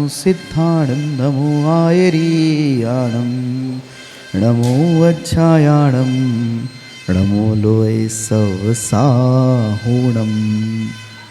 सिद्धाणं नमो आयरीयाणं नमो वज्रायाणं नमो लोय सवसाहुणम।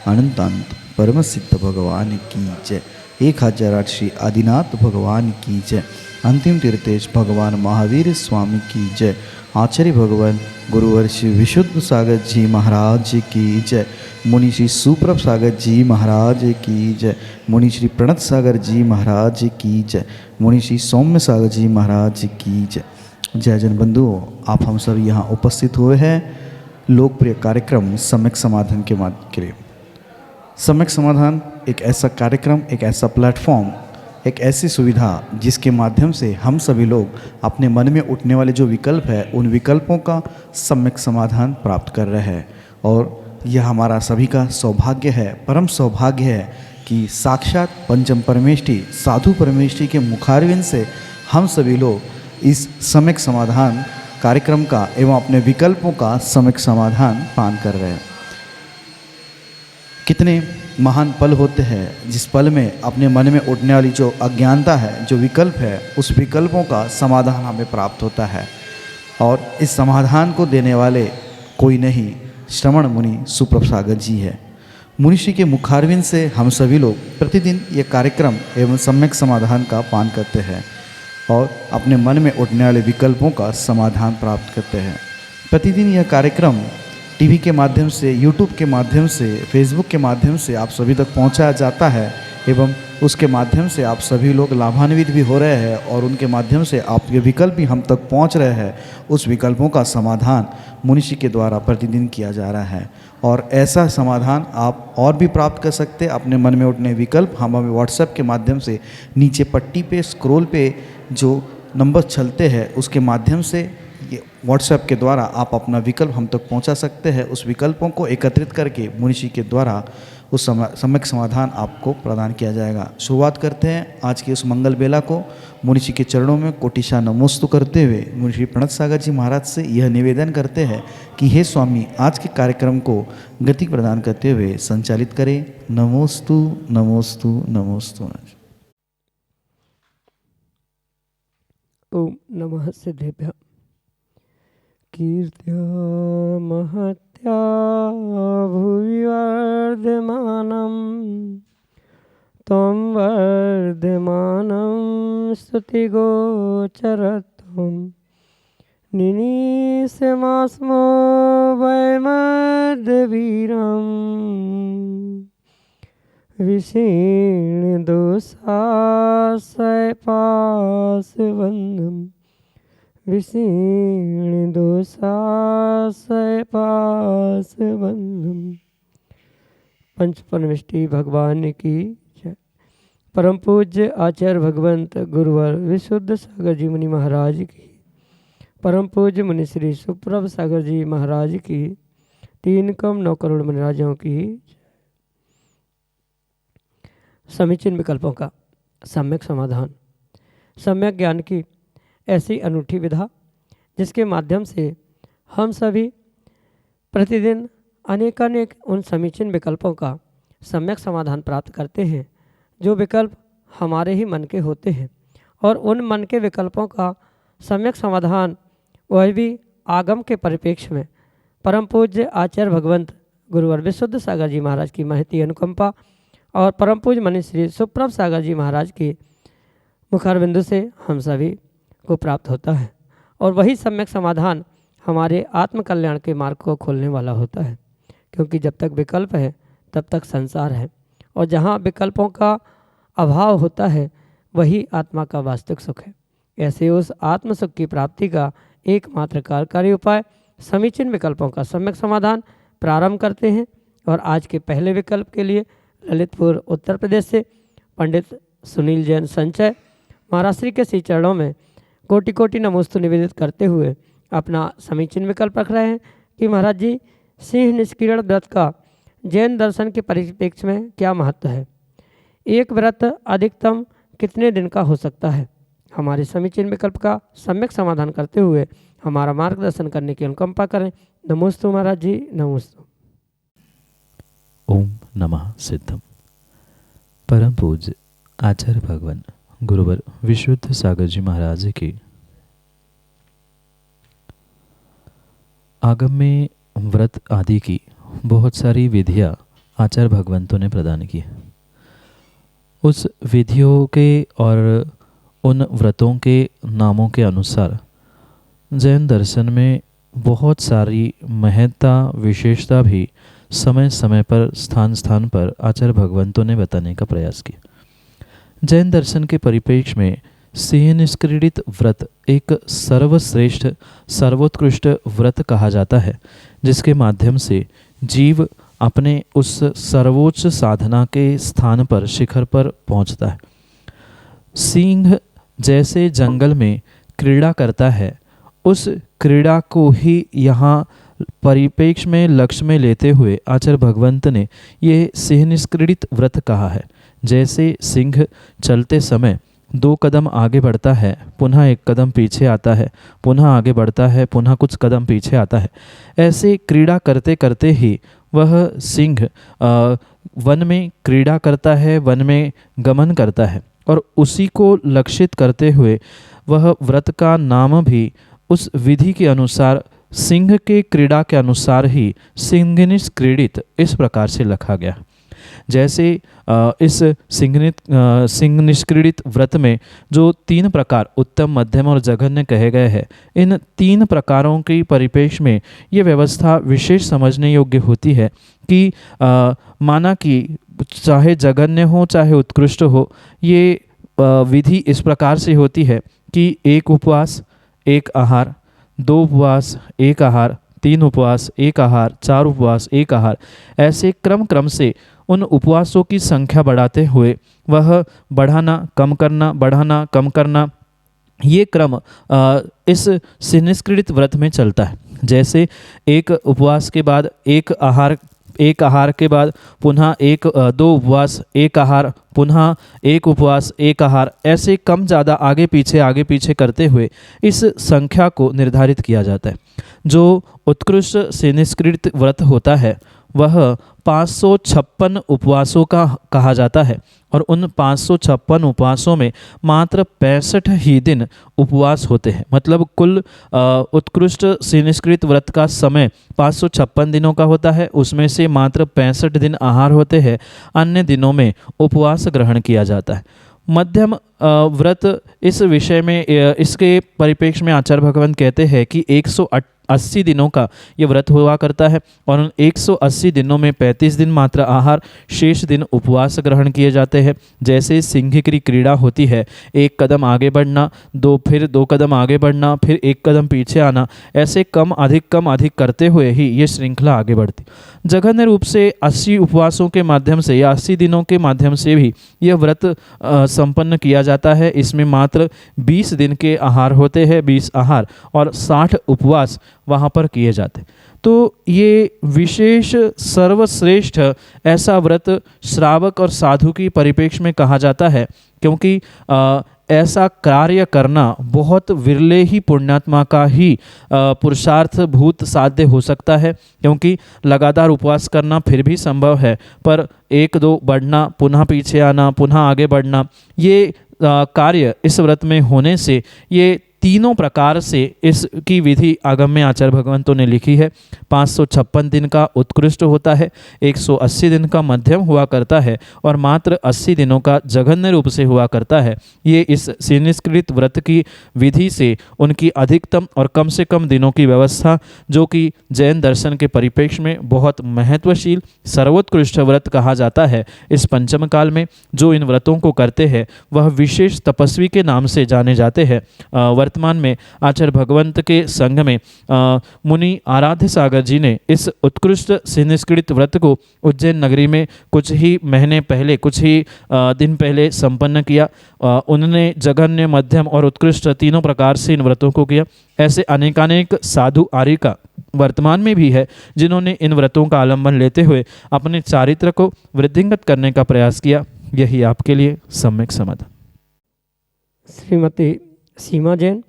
अनंतानंत परम सिद्ध भगवान की जय। 1008 श्री आदिनाथ भगवान की जय। अंतिम तीर्थेश भगवान महावीर स्वामी की जय। आचार्य भगवान गुरुवर श्री विशुद्ध सागर जी महाराज की जय। मुनि श्री सुप्रभ सागर जी महाराज की जय। मुनि श्री प्रणत सागर जी महाराज की जय। मुनि श्री सौम्य सागर जी महाराज की जय। जय जन बंधुओं, आप हम सब यहाँ उपस्थित हुए हैं लोकप्रिय कार्यक्रम सम्यक समाधान के माध्यम के लिए। सम्यक समाधान एक ऐसा कार्यक्रम, एक ऐसा प्लेटफॉर्म, एक ऐसी सुविधा जिसके माध्यम से हम सभी लोग अपने मन में उठने वाले जो विकल्प है उन विकल्पों का सम्यक समाधान प्राप्त कर रहे हैं। और यह हमारा सभी का सौभाग्य है, परम सौभाग्य है कि साक्षात पंचम परमेष्ठी साधु परमेष्ठी के मुखारविंद से हम सभी लोग इस सम्यक समाधान कार्यक्रम का एवं अपने विकल्पों का सम्यक समाधान पान कर रहे हैं। कितने महान पल होते हैं जिस पल में अपने मन में उठने वाली जो अज्ञानता है, जो विकल्प है, उस विकल्पों का समाधान हमें प्राप्त होता है। और इस समाधान को देने वाले कोई नहीं, श्रवण मुनि सुप्रभ सागर जी है। मुनिषि के मुखारविंद से हम सभी लोग प्रतिदिन ये कार्यक्रम एवं सम्यक समाधान का पान करते हैं और अपने मन में उठने वाले विकल्पों का समाधान प्राप्त करते हैं। प्रतिदिन यह कार्यक्रम टीवी के माध्यम से, यूट्यूब के माध्यम से, फेसबुक के माध्यम से आप सभी तक पहुंचाया जाता है एवं उसके माध्यम से आप सभी लोग लाभान्वित भी हो रहे हैं और उनके माध्यम से आपके विकल्प भी हम तक पहुंच रहे हैं। उस विकल्पों का समाधान मुनिषि के द्वारा प्रतिदिन किया जा रहा है और ऐसा समाधान आप और भी प्राप्त कर सकते हैं। अपने मन में उठने विकल्प हम हमें व्हाट्सएप के माध्यम से नीचे पट्टी पे स्क्रॉल पे जो नंबर चलते हैं उसके माध्यम से ये व्हाट्सएप के द्वारा आप अपना विकल्प हम तक पहुंचा सकते हैं। उस विकल्पों को एकत्रित करके मुनिषि के द्वारा उस सम्यक समाधान आपको प्रदान किया जाएगा। शुरुआत करते हैं आज की उस मंगल बेला को मुनिषि के चरणों में कोटिशा नमोस्तु करते हुए मुनिषि प्रणत सागर जी महाराज से यह निवेदन करते हैं कि हे स्वामी, आज के कार्यक्रम को गति प्रदान करते हुए संचालित करें। नमोस्तु नमोस्तु नमोस्तु। ओम नमः सिद्धेभ्यः। कीर्त्या महत्या भुवि वर्धमानं त्वं वर्धमानं स्तुतिगोचरत्वं निनीस्यमास्मो वैमद्यवीरम् विषीणदोषाशयपाशबन्धम् विषीणदोषाशयपाशबन्धम्। पंच परमेष्ठी भगवान की जय। परम पूज्य आचार्य भगवंत गुरुवर विशुद्ध सागर जी मुनि महाराज की, परम पूज्य मुनि श्री सुप्रभ सागर जी महाराज की, 3,9 करोड़ मुनिराजों की। समीचीन विकल्पों का सम्यक समाधान, सम्यक ज्ञान की ऐसी अनूठी विधा जिसके माध्यम से हम सभी प्रतिदिन अनेकानेक उन समीचीन विकल्पों का सम्यक समाधान प्राप्त करते हैं जो विकल्प हमारे ही मन के होते हैं। और उन मन के विकल्पों का सम्यक समाधान वह भी आगम के परिप्रेक्ष्य में परम पूज्य आचार्य भगवंत गुरुवर विशुद्ध सागर जी महाराज की महती अनुकंपा और परम पूज्य मनीष श्री सुप्रभ सागर जी महाराज के मुखारबिंदु से हम सभी को प्राप्त होता है। और वही सम्यक समाधान हमारे आत्म कल्याण के मार्ग को खोलने वाला होता है, क्योंकि जब तक विकल्प है तब तक संसार है और जहाँ विकल्पों का अभाव होता है वही आत्मा का वास्तविक सुख है। ऐसे उस आत्म सुख की प्राप्ति का एकमात्र कार्यकारी उपाय समीचीन विकल्पों का सम्यक समाधान प्रारंभ करते हैं। और आज के पहले विकल्प के लिए ललितपुर उत्तर प्रदेश से पंडित सुनील जैन संचय महाराज श्री के श्री चरणों में कोटि कोटि नमोस्तु निवेदित करते हुए अपना समीचीन विकल्प रख रहे हैं कि महाराज जी, सिंह निष्किरण व्रत का जैन दर्शन के परिप्रेक्ष्य में क्या महत्व है? एक व्रत अधिकतम कितने दिन का हो सकता है? हमारे समीचीन विकल्प का सम्यक समाधान करते हुए हमारा मार्गदर्शन करने की अनुकंपा करें। नमोस्तु महाराज जी, नमोस्तु। ओम नमः सिद्धम। परम पूज्य आचार्य भगवान गुरुवर विशुद्ध सागर जी महाराज की आगम में व्रत आदि की बहुत सारी विधियां आचार्य भगवंतों ने प्रदान की। उस विधियों के और उन व्रतों के नामों के अनुसार जैन दर्शन में बहुत सारी महत्ता विशेषता भी समय समय पर स्थान स्थान पर आचार्य भगवंतों ने बताने का प्रयास किया। जैन दर्शन के परिप्रेक्ष्य में सिंह निष्क्रीडित व्रत एक सर्वश्रेष्ठ सर्वोत्कृष्ट व्रत कहा जाता है, जिसके माध्यम से जीव अपने उस सर्वोच्च साधना के स्थान पर शिखर पर पहुंचता है। सिंह जैसे जंगल में क्रीड़ा करता है, उस क्रीड़ा को ही यहाँ परिप्रेक्ष्य में लक्ष्य में लेते हुए आचार्य भगवंत ने ये सिंह निष्क्रीडित व्रत कहा है। जैसे सिंह चलते समय 2 कदम आगे बढ़ता है, पुनः 1 कदम पीछे आता है, पुनः आगे बढ़ता है, पुनः कुछ कदम पीछे आता है, ऐसे क्रीड़ा करते करते ही वह सिंह वन में क्रीड़ा करता है, वन में गमन करता है और उसी को लक्षित करते हुए वह व्रत का नाम भी उस विधि के अनुसार सिंह के क्रीड़ा के अनुसार ही सिंह निष्क्रीडित इस प्रकार से लिखा गया। जैसे इस सिंह निष्क्रीडित व्रत में जो 3 प्रकार उत्तम मध्यम और जघन्य कहे गए हैं, इन 3 प्रकारों की परिप्रेक्ष्य में ये व्यवस्था विशेष समझने योग्य होती है कि माना कि चाहे जघन्य हो चाहे उत्कृष्ट हो, ये विधि इस प्रकार से होती है कि 1 उपवास 1 आहार, 2 उपवास 1 आहार, 3 उपवास 1 आहार, 4 उपवास 1 आहार, ऐसे क्रम से उन उपवासों की संख्या बढ़ाते हुए वह बढ़ाना कम करना, बढ़ाना कम करना, ये क्रम इस सिंह निष्क्रीडित व्रत में चलता है। जैसे 1 उपवास के बाद 1 आहार के बाद पुनः 2 उपवास 1 आहार, पुनः 1 उपवास 1 आहार, ऐसे कम ज़्यादा आगे पीछे करते हुए इस संख्या को निर्धारित किया जाता है। जो उत्कृष्ट सिंह निष्क्रीडित व्रत होता है वह 556 उपवासों का कहा जाता है और उन 556 उपवासों में मात्र 65 ही दिन उपवास होते हैं। मतलब कुल उत्कृष्ट सिंह निष्क्रीडित व्रत का समय 556 दिनों का होता है, उसमें से मात्र 65 दिन आहार होते हैं, अन्य दिनों में उपवास ग्रहण किया जाता है। मध्यम व्रत इस विषय में इसके परिप्रेक्ष्य में आचार्य भगवंत कहते हैं कि 180 दिनों का ये व्रत हुआ करता है और उन 180 दिनों में 35 दिन मात्र आहार, शेष दिन उपवास ग्रहण किए जाते हैं। जैसे सिंह की क्रीड़ा होती है, 1 कदम आगे बढ़ना, फिर 2 कदम आगे बढ़ना, फिर 1 कदम पीछे आना, ऐसे कम अधिक करते हुए ही ये श्रृंखला आगे बढ़ती। जघन्य रूप से 80 उपवासों के माध्यम से या 80 दिनों के माध्यम से भी यह व्रत संपन्न किया जाता है। इसमें मात्र 20 दिन के आहार होते हैं, 20 आहार और 60 उपवास वहाँ पर किए जाते। तो ये विशेष सर्वश्रेष्ठ ऐसा व्रत श्रावक और साधु की परिप्रेक्ष्य में कहा जाता है, क्योंकि ऐसा कार्य करना बहुत विरले ही पुण्यात्मा का ही पुरुषार्थ भूत साध्य हो सकता है, क्योंकि लगातार उपवास करना फिर भी संभव है, पर 1-2 बढ़ना, पुनः पीछे आना, पुनः आगे बढ़ना, ये कार्य इस व्रत में होने से ये तीनों प्रकार से इसकी विधि आगम में आचार्य भगवंतों ने लिखी है। 556 दिन का उत्कृष्ट होता है, 180 दिन का मध्यम हुआ करता है और मात्र 80 दिनों का जघन्य रूप से हुआ करता है। ये इस सिंह निष्क्रीडित व्रत की विधि से उनकी अधिकतम और कम से कम दिनों की व्यवस्था, जो कि जैन दर्शन के परिप्रेक्ष्य में बहुत महत्वशील सर्वोत्कृष्ट व्रत कहा जाता है, इस पंचम काल में जो इन व्रतों को करते हैं वह विशेष तपस्वी के नाम से जाने जाते हैं। वर्तमान में आचार्य भगवंत के संग में मुनि आराध्य सागर जी ने इस उत्कृष्ट सिंह निष्क्रीडित व्रत को उज्जैन नगरी में कुछ ही महीने पहले, कुछ ही दिन पहले संपन्न किया। उन्होंने जघन्य, मध्यम और उत्कृष्ट तीनों प्रकार से इन व्रतों को किया। ऐसे अनेकानेक साधु आर्यिका वर्तमान में भी है जिन्होंने इन व्रतों का आलंबन लेते हुए अपने चारित्र को वृद्धिंगत करने का प्रयास किया। यही आपके लिए सम्यक समाधान। श्रीमती सीमा जैन,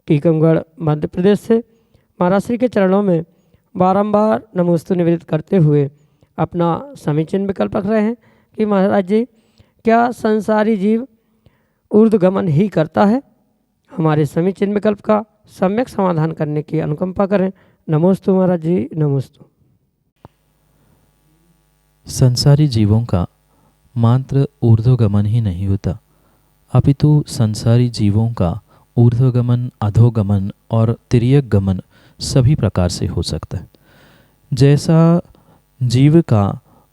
टीकमगढ़, मध्य प्रदेश से महाराज श्री के चरणों में बारंबार नमोस्तु निवेदित करते हुए अपना समीचीन विकल्प रख रहे हैं कि महाराज जी क्या संसारी जीव ऊर्ध्वगमन ही करता है? हमारे समीचीन विकल्प का सम्यक समाधान करने की अनुकंपा करें। नमोस्तु महाराज जी, नमोस्तु। संसारी जीवों का मात्र ऊर्ध्वगमन ही नहीं होता, अपितु संसारी जीवों का ऊर्ध्वगमन, अधोगमन और तिर्यक गमन सभी प्रकार से हो सकता है। जैसा जीव का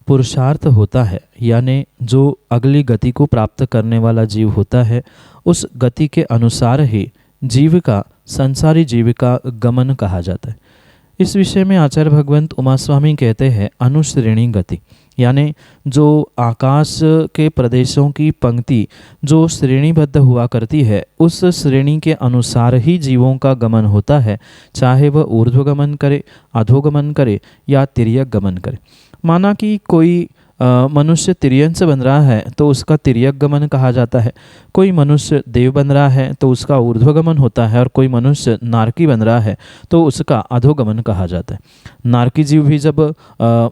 पुरुषार्थ होता है, यानी जो अगली गति को प्राप्त करने वाला जीव होता है, उस गति के अनुसार ही जीव का, संसारी जीव का गमन कहा जाता है। इस विषय में आचार्य भगवंत उमा स्वामी कहते हैं अनुश्रेणी गति, यानी जो आकाश के प्रदेशों की पंक्ति जो श्रेणीबद्ध हुआ करती है, उस श्रेणी के अनुसार ही जीवों का गमन होता है, चाहे वह ऊर्ध्वगमन करे, अधोगमन करे या तिर्यक गमन करे। माना कि कोई मनुष्य तिर्यंश बन रहा है तो उसका तिर्यक गमन कहा जाता है, कोई मनुष्य देव बन रहा है तो उसका ऊर्ध्वगमन होता है, और कोई मनुष्य नारकी बन रहा है तो उसका अधोगमन कहा जाता है। नारकी जीव भी जब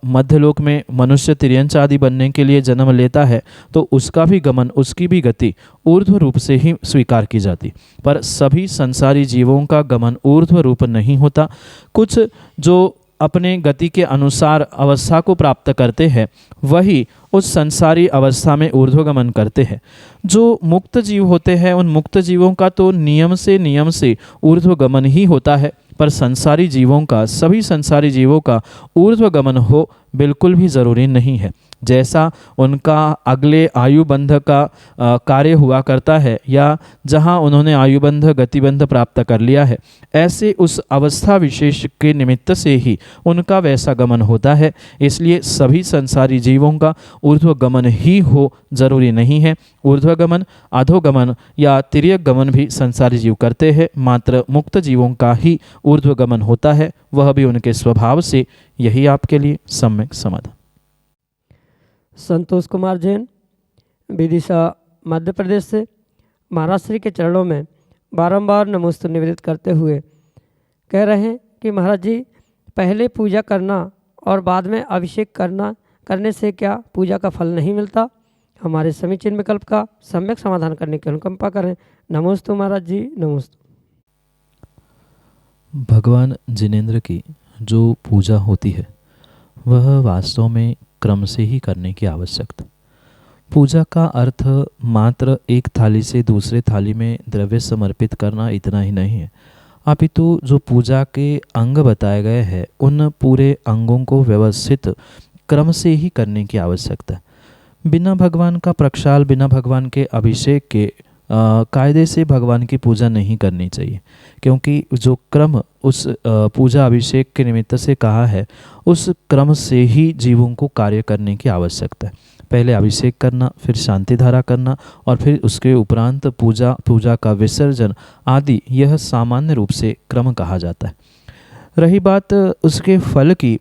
मध्यलोक में मनुष्य तिर्यंश आदि बनने के लिए जन्म लेता है तो उसका भी गमन, उसकी भी गति ऊर्ध्व रूप से ही स्वीकार की जाती। पर सभी संसारी जीवों का गमन ऊर्ध्व रूप नहीं होता। कुछ जो अपने गति के अनुसार अवस्था को प्राप्त करते हैं, वही उस संसारी अवस्था में ऊर्ध्वगमन करते हैं। जो मुक्त जीव होते हैं, उन मुक्त जीवों का तो नियम से ऊर्ध्वगमन ही होता है, पर संसारी जीवों का, सभी संसारी जीवों का ऊर्ध्वगमन हो बिल्कुल भी ज़रूरी नहीं है। जैसा उनका अगले आयुबंध का कार्य हुआ करता है, या जहां उन्होंने आयुबंध गतिबंध प्राप्त कर लिया है, ऐसे उस अवस्था विशेष के निमित्त से ही उनका वैसा गमन होता है। इसलिए सभी संसारी जीवों का ऊर्ध्वगमन ही हो जरूरी नहीं है। ऊर्ध्वगमन, अधोगमन या तिर्यक गमन भी संसारी जीव करते हैं, मात्र मुक्त जीवों का ही ऊर्ध्वगमन होता है, वह भी उनके स्वभाव से। यही आपके लिए सम्यक समाधान। संतोष कुमार जैन, विदिशा मध्य प्रदेश से, महाराज श्री के चरणों में बारंबार नमोस्तु निवेदित करते हुए कह रहे हैं कि महाराज जी, पहले पूजा करना और बाद में अभिषेक करने से क्या पूजा का फल नहीं मिलता? हमारे समीचीन विकल्प का सम्यक समाधान करने की अनुकंपा करें। नमोस्तु महाराज जी, नमोस्तु। भगवान जिनेंद्र की जो पूजा होती है वह वास्तव में क्रम से ही करने की आवश्यकता। पूजा का अर्थ मात्र एक थाली से दूसरे थाली में द्रव्य समर्पित करना इतना ही नहीं है, अपितु जो पूजा के अंग बताए गए हैं उन पूरे अंगों को व्यवस्थित क्रम से ही करने की आवश्यकता है। बिना भगवान का प्रक्षाल, बिना भगवान के अभिषेक के कायदे से भगवान की पूजा नहीं करनी चाहिए, क्योंकि जो क्रम उस पूजा अभिषेक के निमित्त से कहा है, उस क्रम से ही जीवों को कार्य करने की आवश्यकता है। पहले अभिषेक करना, फिर शांति धारा करना और फिर उसके उपरांत पूजा का विसर्जन आदि, यह सामान्य रूप से क्रम कहा जाता है। रही बात उसके फल की,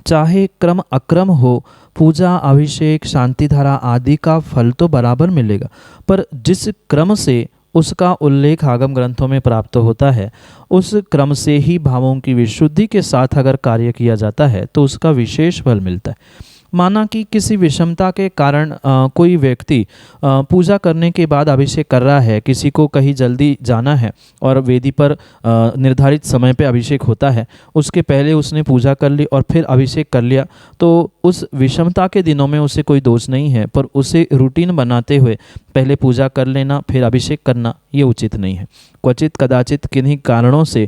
चाहे क्रम अक्रम हो, पूजा अभिषेक शांति धारा आदि का फल तो बराबर मिलेगा, पर जिस क्रम से उसका उल्लेख आगम ग्रंथों में प्राप्त होता है, उस क्रम से ही भावों की विशुद्धि के साथ अगर कार्य किया जाता है तो उसका विशेष फल मिलता है। माना कि किसी विषमता के कारण कोई व्यक्ति पूजा करने के बाद अभिषेक कर रहा है, किसी को कहीं जल्दी जाना है और वेदी पर निर्धारित समय पे अभिषेक होता है, उसके पहले उसने पूजा कर ली और फिर अभिषेक कर लिया, तो उस विषमता के दिनों में उसे कोई दोष नहीं है, पर उसे रूटीन बनाते हुए पहले पूजा कर लेना फिर अभिषेक करना ये उचित नहीं है। क्वचित कदाचित किन्हीं कारणों से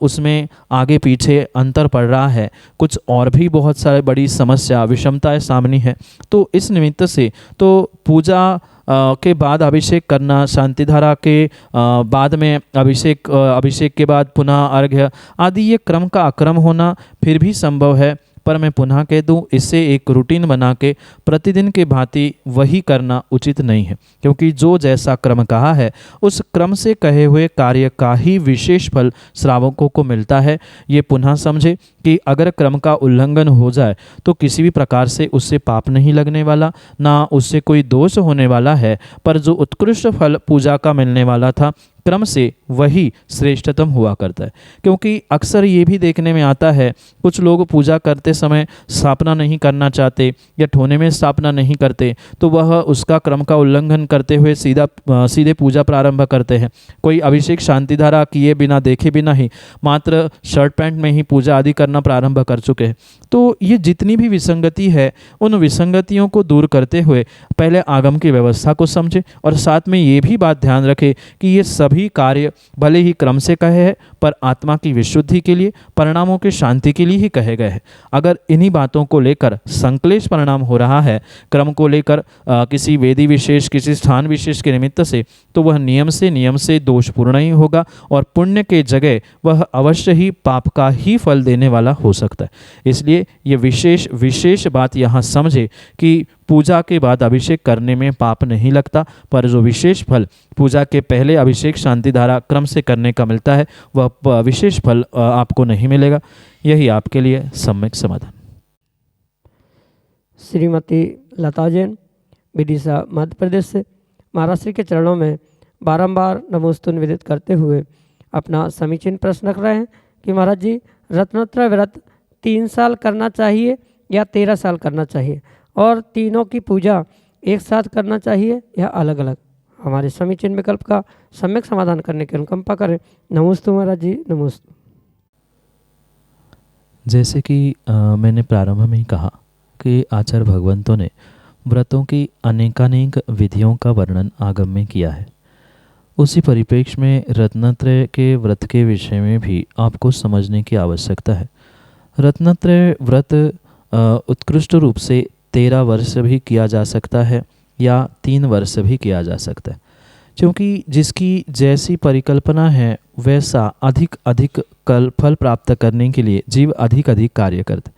उसमें आगे पीछे अंतर पड़ रहा है, कुछ और भी बहुत सारे बड़ी समस्या विषमताएं सामने है, तो इस निमित्त से तो पूजा के बाद अभिषेक करना, शांति धारा के बाद में अभिषेक के बाद पुनः अर्घ्य आदि, ये क्रम का अक्रम होना फिर भी संभव है, पर मैं पुनः कह दूं, इससे एक रूटीन बना के प्रतिदिन के भांति वही करना उचित नहीं है, क्योंकि जो जैसा क्रम कहा है उस क्रम से कहे हुए कार्य का ही विशेष फल श्रावकों को मिलता है। ये पुनः समझे कि अगर क्रम का उल्लंघन हो जाए तो किसी भी प्रकार से उससे पाप नहीं लगने वाला, ना उससे कोई दोष होने वाला है, पर जो उत्कृष्ट फल पूजा का मिलने वाला था, क्रम से वही श्रेष्ठतम हुआ करता है। क्योंकि अक्सर ये भी देखने में आता है, कुछ लोग पूजा करते समय स्थापना नहीं करना चाहते या ठोने में स्थापना नहीं करते, तो वह उसका क्रम का उल्लंघन करते हुए सीधे पूजा प्रारंभ करते हैं। कोई अभिषेक शांति धारा किए बिना, देखे बिना ही मात्र शर्ट पैंट में ही पूजा आदि करना प्रारंभ कर चुके हैं। तो ये जितनी भी विसंगति है, उन विसंगतियों को दूर करते हुए पहले आगम की व्यवस्था को समझे और साथ में ये भी बात ध्यान रखे कि ये सभी कार्य भले ही क्रम से कहे हैं, पर आत्मा की विशुद्धि के लिए, परिणामों की शांति के लिए ही कहे गए हैं। अगर इन्हीं बातों को लेकर संक्लेश परिणाम हो रहा है, क्रम को लेकर किसी वेदी विशेष, किसी स्थान विशेष के निमित्त से, तो वह नियम से दोषपूर्ण ही होगा और पुण्य के जगह वह अवश्य ही पाप का ही फल देने वाला हो सकता है। इसलिए ये विशेष बात यहाँ समझे कि पूजा के बाद अभिषेक करने में पाप नहीं लगता, पर जो विशेष फल पूजा के पहले अभिषेक शांति धारा क्रम से करने का मिलता है, वह विशेष फल आपको नहीं मिलेगा। यही आपके लिए सम्यक समाधान। श्रीमती लता जैन, विदिशा, मध्य प्रदेश से महाराज श्री के चरणों में बारंबार नमोस्तु निवेदित करते हुए अपना समीचीन प्रश्न रख रहे हैं कि महाराज जी, रत्नत्रय व्रत 3 साल करना चाहिए या 13 साल करना चाहिए, और तीनों की पूजा एक साथ करना चाहिए या अलग अलग? हमारे समीचीन विकल्प का सम्यक समाधान करने की अनुकंपा करें। नमोस्तु महाराज जी, नमोस्तु। जैसे कि मैंने प्रारंभ में ही कहा कि आचार्य भगवंतों ने व्रतों की अनेकानेक विधियों का वर्णन आगम में किया है। उसी परिप्रेक्ष्य में रत्नत्रय के व्रत के विषय में भी आपको समझने की आवश्यकता है। रत्नत्रय व्रत उत्कृष्ट रूप से 13 वर्ष भी किया जा सकता है या 3 वर्ष भी किया जा सकता है, क्योंकि जिसकी जैसी परिकल्पना है वैसा अधिक फल प्राप्त करने के लिए जीव अधिक कार्य करते।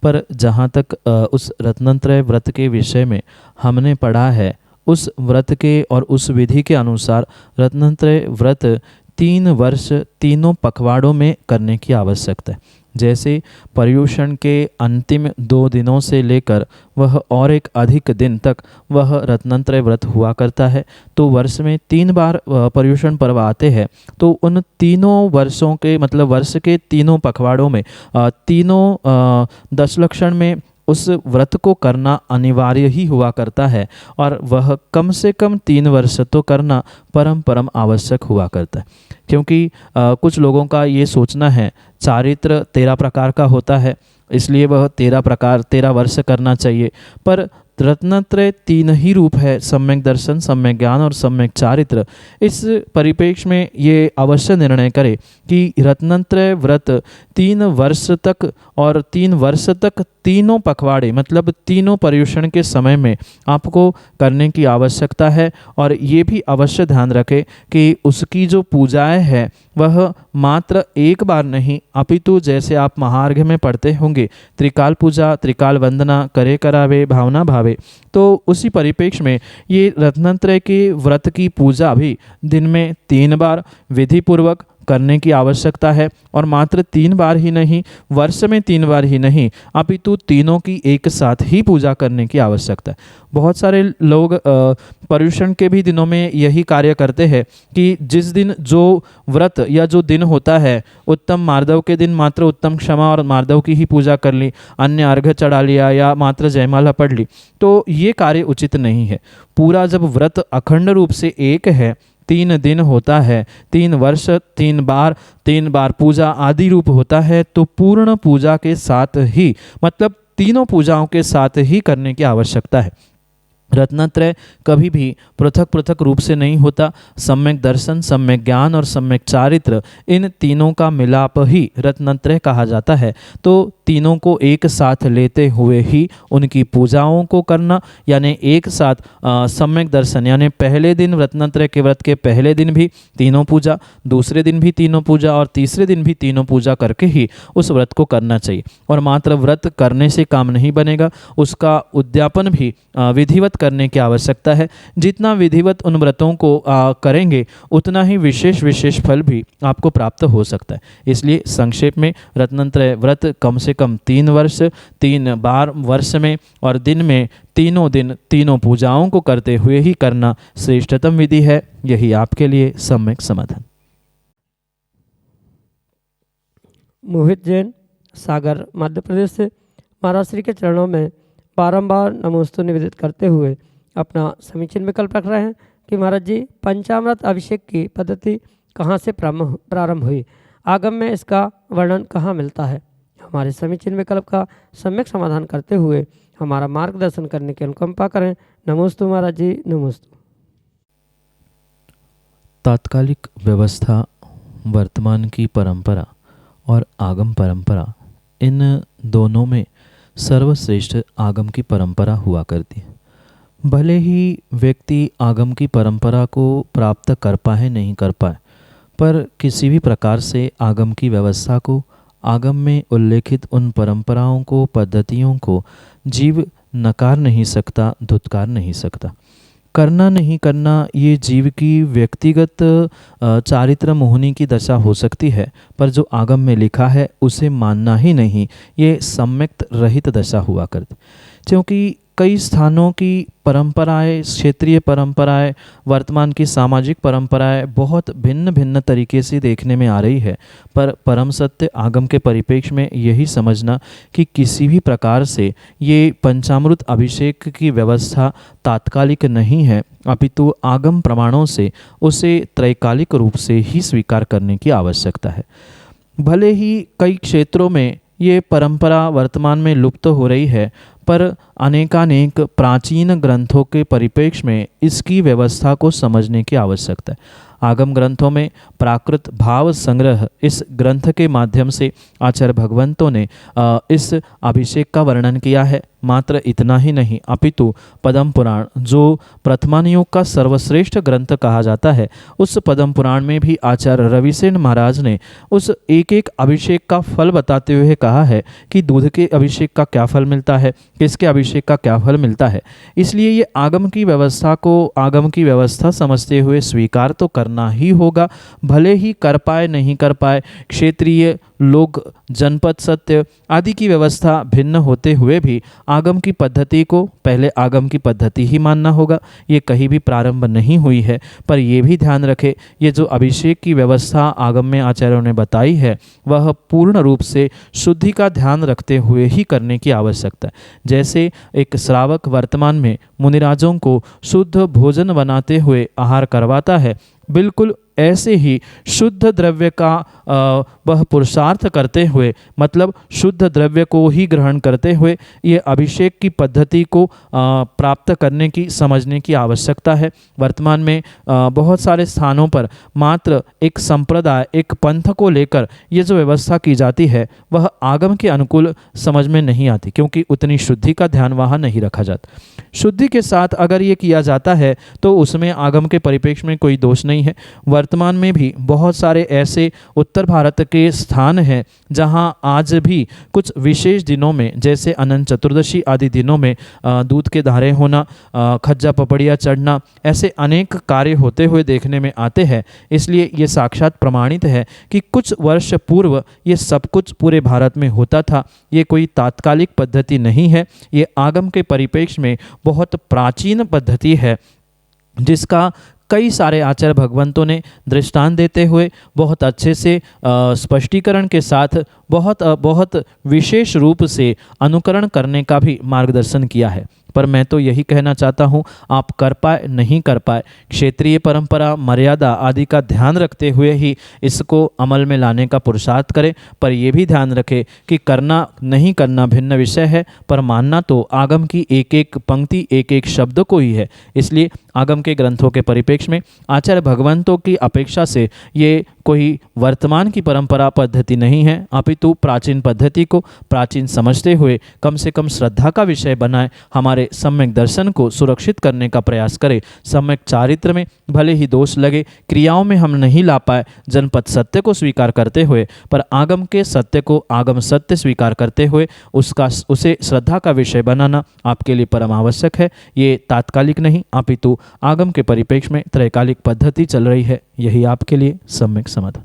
पर जहाँ तक उस रत्नत्रय व्रत के विषय में हमने पढ़ा है, उस व्रत के और उस विधि के अनुसार रत्नत्रय व्रत 3 वर्ष तीनों पखवाड़ों में करने की आवश्यकता है। जैसे पर्युषण के अंतिम 2 दिनों से लेकर वह और एक अधिक दिन तक वह रत्नत्रय व्रत हुआ करता है, तो वर्ष में 3 बार पर्युषण पर्व आते हैं। तो उन तीनों वर्षों के मतलब वर्ष के तीनों पखवाड़ों में तीनों दशलक्षण में उस व्रत को करना अनिवार्य ही हुआ करता है, और वह कम से कम 3 वर्ष तो करना परम आवश्यक हुआ करता है। क्योंकि कुछ लोगों का ये सोचना है चारित्र 13 प्रकार का होता है, इसलिए वह 13 वर्ष करना चाहिए। पर रत्नत्रय 3 ही रूप है, सम्यक दर्शन, सम्यक ज्ञान और सम्यक चारित्र। इस परिप्रेक्ष्य में ये अवश्य निर्णय करे कि रत्नत्रय व्रत 3 वर्ष तक और 3 वर्ष तक तीनों पखवाड़े मतलब तीनों पर्युषण के समय में आपको करने की आवश्यकता है। और ये भी अवश्य ध्यान रखें कि उसकी जो पूजाएं है वह मात्र एक बार नहीं, अपितु जैसे आप महार्घ्य में पढ़ते होंगे त्रिकाल पूजा, त्रिकाल वंदना करे करावे भावना भावे, तो उसी परिप्रेक्ष्य में ये रत्नत्रय के व्रत की पूजा भी दिन में 3 बार विधि पूर्वक करने की आवश्यकता है। और मात्र 3 बार ही नहीं, वर्ष में 3 बार ही नहीं, अपितु तीनों की एक साथ ही पूजा करने की आवश्यकता है। बहुत सारे लोग पर्युषण के भी दिनों में यही कार्य करते हैं कि जिस दिन जो व्रत या जो दिन होता है, उत्तम मार्दव के दिन मात्र उत्तम क्षमा और मार्दव की ही पूजा कर ली, अन्य अर्घ्य चढ़ा लिया या मात्र जयमाला पढ़ ली, तो ये कार्य उचित नहीं है। पूरा जब व्रत अखंड रूप से एक है, 3 दिन होता है, 3 वर्ष 3 बार पूजा आदि रूप होता है, तो पूर्ण पूजा के साथ ही मतलब तीनों पूजाओं के साथ ही करने की आवश्यकता है। रत्नत्रय कभी भी पृथक रूप से नहीं होता। सम्यक दर्शन, सम्यक ज्ञान और सम्यक चारित्र, इन तीनों का मिलाप ही रत्नत्रय कहा जाता है। तो तीनों को एक साथ लेते हुए ही उनकी पूजाओं को करना, यानी एक साथ सम्यक दर्शन यानी पहले दिन रत्नत्रय के व्रत के पहले दिन भी तीनों पूजा, दूसरे दिन भी तीनों पूजा और तीसरे दिन भी तीनों पूजा करके ही उस व्रत को करना चाहिए। और मात्र व्रत करने से काम नहीं बनेगा, उसका उद्यापन भी विधिवत करने की आवश्यकता है। जितना विधिवत उन व्रतों को करेंगे उतना ही विशेष फल भी आपको प्राप्त हो सकता है। इसलिए संक्षेप में रत्नत्रय व्रत कम से कम 3 वर्ष 3 बार वर्ष में और दिन में तीनों दिन तीनों पूजाओं को करते हुए ही करना श्रेष्ठतम विधि है। यही आपके लिए सम्यक समाधान। मोहित जैन, सागर, मध्य प्रदेश से महाराज श्री के चरणों में बारंबार नमोस्तु निवेदित करते हुए अपना समीचीन विकल्प रख रहे हैं कि महाराज जी, पंचामृत अभिषेक की पद्धति कहाँ से प्रारंभ हुई, आगम में इसका वर्णन कहाँ मिलता है। हमारे समीचीन विकल्प का सम्यक समाधान करते हुए हमारा मार्गदर्शन करने की अनुकंपा करें। नमोस्तु महाराज जी, नमोस्तु। तात्कालिक व्यवस्था, वर्तमान की परंपरा और आगम परंपरा, इन दोनों में सर्वश्रेष्ठ आगम की परंपरा हुआ करती है। भले ही व्यक्ति आगम की परंपरा को प्राप्त कर पाए नहीं कर पाए, पर किसी भी प्रकार से आगम की व्यवस्था को, आगम में उल्लेखित उन परंपराओं को, पद्धतियों को जीव नकार नहीं सकता, धुतकार नहीं सकता। करना नहीं करना ये जीव की व्यक्तिगत चारित्र मोहनी की दशा हो सकती है, पर जो आगम में लिखा है उसे मानना ही नहीं, ये सम्यक रहित दशा हुआ करती। क्योंकि कई स्थानों की परंपराएं, क्षेत्रीय परंपराएं, वर्तमान की सामाजिक परंपराएं बहुत भिन्न भिन्न तरीके से देखने में आ रही है, पर परम सत्य आगम के परिप्रेक्ष्य में यही समझना कि किसी भी प्रकार से ये पंचामृत अभिषेक की व्यवस्था तात्कालिक नहीं है, अपितु आगम प्रमाणों से उसे त्रैकालिक रूप से ही स्वीकार करने की आवश्यकता है। भले ही कई क्षेत्रों में ये परंपरा वर्तमान में लुप्त हो रही है, पर अनेकानेक प्राचीन ग्रंथों के परिप्रेक्ष्य में इसकी व्यवस्था को समझने की आवश्यकता है। आगम ग्रंथों में प्राकृत भाव संग्रह इस ग्रंथ के माध्यम से आचार्य भगवंतों ने इस अभिषेक का वर्णन किया है। मात्र इतना ही नहीं, अपितु पद्म पुराण, जो प्रथमान युग का सर्वश्रेष्ठ ग्रंथ कहा जाता है, उस पद्म पुराण में भी आचार्य रविसेन महाराज ने उस एक एक अभिषेक का फल बताते हुए कहा है कि दूध के अभिषेक का क्या फल मिलता है, किसके अभिषेक का क्या फल मिलता है। इसलिए ये आगम की व्यवस्था को आगम की व्यवस्था समझते हुए स्वीकार तो करना ही होगा, भले ही कर पाए नहीं कर पाए। क्षेत्रीय, लोक, जनपद सत्य आदि की व्यवस्था भिन्न होते हुए भी आगम की पद्धति को पहले आगम की पद्धति ही मानना होगा। ये कहीं भी प्रारंभ नहीं हुई है, पर यह भी ध्यान रखें, ये जो अभिषेक की व्यवस्था आगम में आचार्यों ने बताई है वह पूर्ण रूप से शुद्धि का ध्यान रखते हुए ही करने की आवश्यकता है। जैसे एक श्रावक वर्तमान में मुनिराजों को शुद्ध भोजन बनाते हुए आहार करवाता है, बिल्कुल ऐसे ही शुद्ध द्रव्य का वह पुरुषार्थ करते हुए, मतलब शुद्ध द्रव्य को ही ग्रहण करते हुए ये अभिषेक की पद्धति को प्राप्त करने की, समझने की आवश्यकता है। वर्तमान में बहुत सारे स्थानों पर मात्र एक संप्रदाय, एक पंथ को लेकर ये जो व्यवस्था की जाती है वह आगम के अनुकूल समझ में नहीं आती, क्योंकि उतनी शुद्धि का ध्यान वहाँ नहीं रखा जाता। शुद्धि के साथ अगर ये किया जाता है तो उसमें आगम के परिप्रेक्ष्य में कोई दोष नहीं है। वर्तमान में भी बहुत सारे ऐसे उत्तर भारत के स्थान हैं जहां आज भी कुछ विशेष दिनों में, जैसे अनंत चतुर्दशी आदि दिनों में दूध के धारे होना, खज्जा पपड़िया चढ़ना, ऐसे अनेक कार्य होते हुए देखने में आते हैं। इसलिए ये साक्षात प्रमाणित है कि कुछ वर्ष पूर्व ये सब कुछ पूरे भारत में होता था। ये कोई तात्कालिक पद्धति नहीं है, ये आगम के परिप्रेक्ष्य में बहुत प्राचीन पद्धति है, जिसका कई सारे आचार्य भगवंतों ने दृष्टांत देते हुए बहुत अच्छे से स्पष्टीकरण के साथ बहुत विशेष रूप से अनुकरण करने का भी मार्गदर्शन किया है। पर मैं तो यही कहना चाहता हूँ, आप कर पाए नहीं कर पाए, क्षेत्रीय परंपरा, मर्यादा आदि का ध्यान रखते हुए ही इसको अमल में लाने का पुरुषार्थ करें। पर यह भी ध्यान रखें कि करना नहीं करना भिन्न विषय है, पर मानना तो आगम की एक एक पंक्ति, एक एक शब्द को ही है। इसलिए आगम के ग्रंथों के परिप्रेक्ष्य में आचार्य भगवंतों की अपेक्षा से ये कोई वर्तमान की परंपरा पद्धति नहीं है, अपितु प्राचीन पद्धति को प्राचीन समझते हुए कम से कम श्रद्धा का विषय बनाए, हमारे सम्यक दर्शन को सुरक्षित करने का प्रयास करें। सम्यक चारित्र में भले ही दोष लगे, क्रियाओं में हम नहीं ला पाए जनपद सत्य को स्वीकार करते हुए, पर आगम के सत्य को आगम सत्य स्वीकार करते हुए उसे श्रद्धा का विषय बनाना आपके लिए परम आवश्यक है। ये तात्कालिक नहीं, अपितु आगम के परिप्रेक्ष्य में त्रैकालिक पद्धति चल रही है। यही आपके लिए सम्यक समाधान।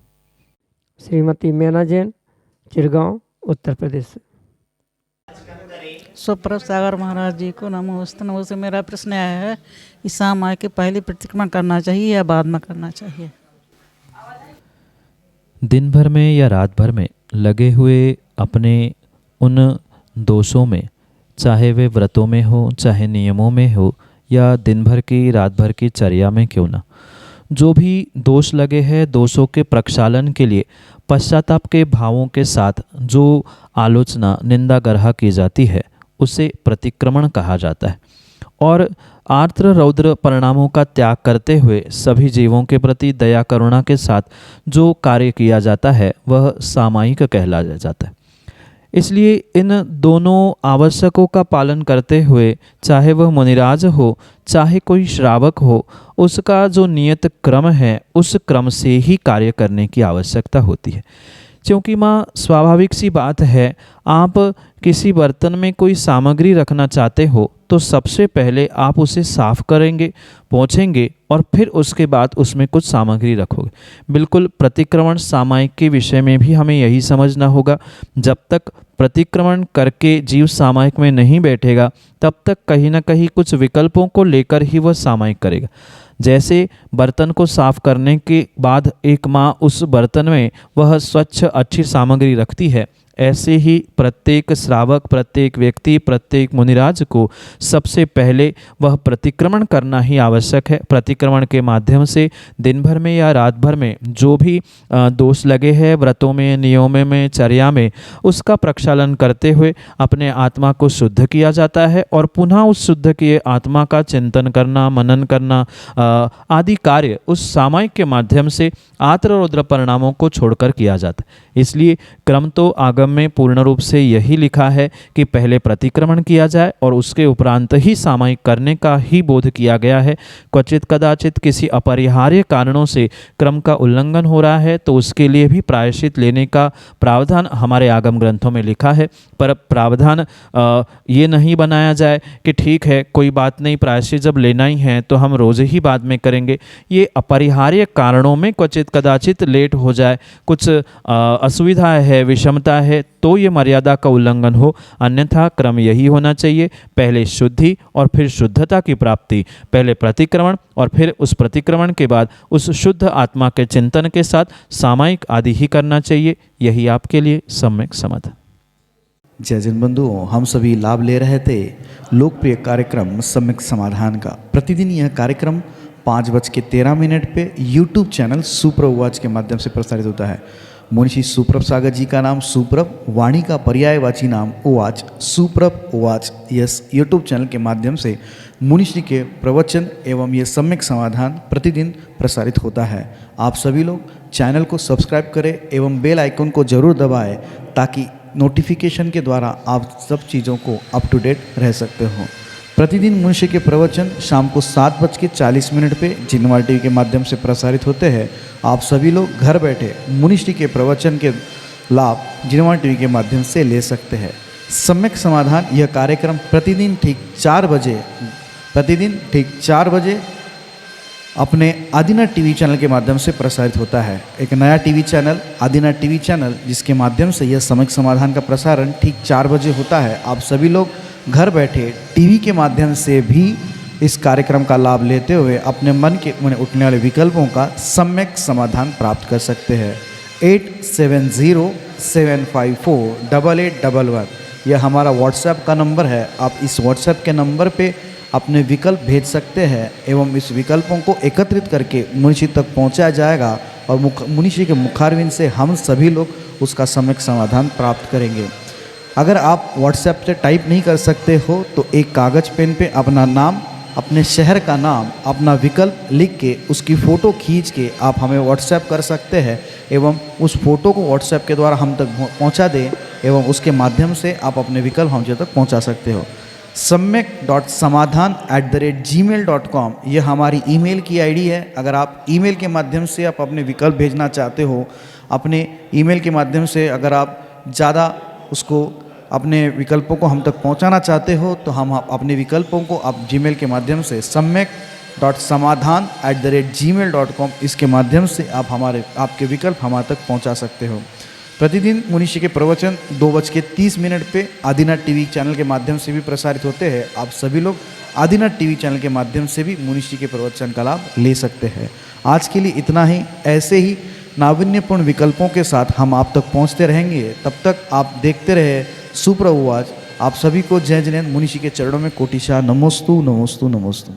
श्रीमती मीना जैन, चिरगांव, उत्तर प्रदेश। सुप्रभ सागर महाराज जी को नमोस्तु नमोस्तु। मेरा प्रश्न आया है कि शाम आए के पहले प्रतिक्रमण करना चाहिए या बाद में करना चाहिए? दिन भर में या रात भर में लगे हुए अपने उन दोषों में, चाहे वे व्रतों में हो, चाहे नियमों में हो, या दिन भर की रात भर की चर्या में क्यों ना, जो भी दोष लगे हैं, दोषों के प्रक्षालन के लिए पश्चाताप के भावों के साथ जो आलोचना, निंदा, गर्हा की जाती है उसे प्रतिक्रमण कहा जाता है। और आर्द्र रौद्र परिणामों का त्याग करते हुए सभी जीवों के प्रति दया करुणा के साथ जो कार्य किया जाता है वह सामायिक कहलाया जाता है। इसलिए इन दोनों आवश्यकों का पालन करते हुए, चाहे वह मुनिराज हो, चाहे कोई श्रावक हो, उसका जो नियत क्रम है उस क्रम से ही कार्य करने की आवश्यकता होती है। क्योंकि माँ स्वाभाविक सी बात है, आप किसी बर्तन में कोई सामग्री रखना चाहते हो तो सबसे पहले आप उसे साफ करेंगे, पोंछेंगे और फिर उसके बाद उसमें कुछ सामग्री रखोगे। बिल्कुल प्रतिक्रमण सामायिक के विषय में भी हमें यही समझना होगा। जब तक प्रतिक्रमण करके जीव सामायिक में नहीं बैठेगा तब तक कहीं ना कहीं कुछ विकल्पों को लेकर ही वह सामायिक करेगा। जैसे बर्तन को साफ करने के बाद एक माँ उस बर्तन में वह स्वच्छ अच्छी सामग्री रखती है, ऐसे ही प्रत्येक श्रावक, प्रत्येक व्यक्ति, प्रत्येक मुनिराज को सबसे पहले वह प्रतिक्रमण करना ही आवश्यक है। प्रतिक्रमण के माध्यम से दिन भर में या रात भर में जो भी दोष लगे हैं व्रतों में, नियमों में, चर्या में, उसका प्रक्षालन करते हुए अपने आत्मा को शुद्ध किया जाता है और पुनः उस शुद्ध किए आत्मा का चिंतन करना, मनन करना आदि कार्य उस सामायिक के माध्यम से आर्द्र रौद्र परिणामों को छोड़कर किया जाता है। इसलिए क्रम तो आगम में पूर्ण रूप से यही लिखा है कि पहले प्रतिक्रमण किया जाए और उसके उपरांत ही सामायिक करने का ही बोध किया गया है। क्वचित कदाचित किसी अपरिहार्य कारणों से क्रम का उल्लंघन हो रहा है तो उसके लिए भी प्रायश्चित लेने का प्रावधान हमारे आगम ग्रंथों में लिखा है। पर प्रावधान ये नहीं बनाया जाए कि ठीक है कोई बात नहीं, प्रायश्चित जब लेना ही है तो हम रोज ही बाद में करेंगे। ये अपरिहार्य कारणों में क्वचित कदाचित लेट हो जाए, कुछ असुविधा है, विषमता है, तो ये मर्यादा का उल्लंघन हो। अन्यथा क्रम यही होना चाहिए, पहले शुद्धि और फिर शुद्धता की प्राप्ति, पहले प्रतिक्रमण और फिर उस प्रतिक्रमण के बाद उस शुद्ध आत्मा के चिंतन के साथ सामायिक आदि ही करना चाहिए। यही आपके लिए सम्यक समाधान। जय जन बंधुओं, हम सभी लाभ ले रहे थे लोकप्रिय कार्यक्रम सम्यक समाधान का। प्रतिदिन यह कार्यक्रम 5:13 पे यूट्यूब चैनल सुप्रभ वाच के माध्यम से प्रसारित होता है। मुनिषी सुप्रभ सागर जी का नाम सुप्रभ, वाणी का पर्यायवाची नाम उवाच, सुप्रभ उवाच, यस यूट्यूब चैनल के माध्यम से मुनिषी के प्रवचन एवं ये सम्यक समाधान प्रतिदिन प्रसारित होता है। आप सभी लोग चैनल को सब्सक्राइब करें एवं बेल आइकन को जरूर दबाएं ताकि नोटिफिकेशन के द्वारा आप सब चीज़ों को अप टू डेट रह सकते हो। प्रतिदिन मुनिषी के प्रवचन शाम को 7:40 पे जिनवार टीवी के माध्यम से प्रसारित होते हैं। आप सभी लोग घर बैठे मुनिषी के प्रवचन के लाभ जिनवार टीवी के माध्यम से ले सकते हैं। सम्यक समाधान यह कार्यक्रम प्रतिदिन ठीक 4 बजे अपने आदिना टीवी चैनल के माध्यम से प्रसारित होता है। एक नया टीवी चैनल आदिना टीवी चैनल, जिसके माध्यम से यह सम्यक समाधान का प्रसारण ठीक 4 बजे होता है। आप सभी लोग घर बैठे टीवी के माध्यम से भी इस कार्यक्रम का लाभ लेते हुए अपने मन में उठने वाले विकल्पों का सम्यक समाधान प्राप्त कर सकते हैं। 8707548811 यह हमारा व्हाट्सएप का नंबर है। आप इस व्हाट्सएप के नंबर पे अपने विकल्प भेज सकते हैं एवं इस विकल्पों को एकत्रित करके मुनिषी तक पहुंचाया जाएगा और मुनिषी के मुखारविंद से हम सभी लोग उसका सम्यक समाधान प्राप्त करेंगे। अगर आप व्हाट्सएप से टाइप नहीं कर सकते हो तो एक कागज़ पेन पे अपना नाम, अपने शहर का नाम, अपना विकल्प लिख के उसकी फ़ोटो खींच के आप हमें व्हाट्सएप कर सकते हैं एवं उस फ़ोटो को व्हाट्सएप के द्वारा हम तक पहुंचा दें एवं उसके माध्यम से आप अपने विकल्प हम तक पहुंचा सकते हो। सम्यक.समाधान@gmail.com यह हमारी ईमेल की आईडी है। अगर आप ईमेल के माध्यम से आप अपने विकल्प भेजना चाहते हो, अपने ईमेल के माध्यम से अगर आप ज़्यादा उसको अपने विकल्पों को हम तक पहुंचाना चाहते हो तो हम अपने विकल्पों को आप जीमेल के माध्यम से सम्यक.समाधान@gmail.com इसके माध्यम से आप आपके विकल्प हमारे तक पहुंचा सकते हो। प्रतिदिन मुनिषी के प्रवचन 2:30 पे आदिनाथ टीवी चैनल के माध्यम से भी प्रसारित होते हैं। आप सभी लोग आदिनाथ टीवी चैनल के माध्यम से भी मुनिषी के प्रवचन का लाभ ले सकते हैं। आज के लिए इतना ही। ऐसे ही नाविन्यपूर्ण विकल्पों के साथ हम आप तक पहुंचते रहेंगे। तब तक आप देखते रहे सुप्रभुवाच। आप सभी को जय जिनेंद्र मुनिषी के चरणों में कोटिशा नमोस्तु नमोस्तु नमोस्तु।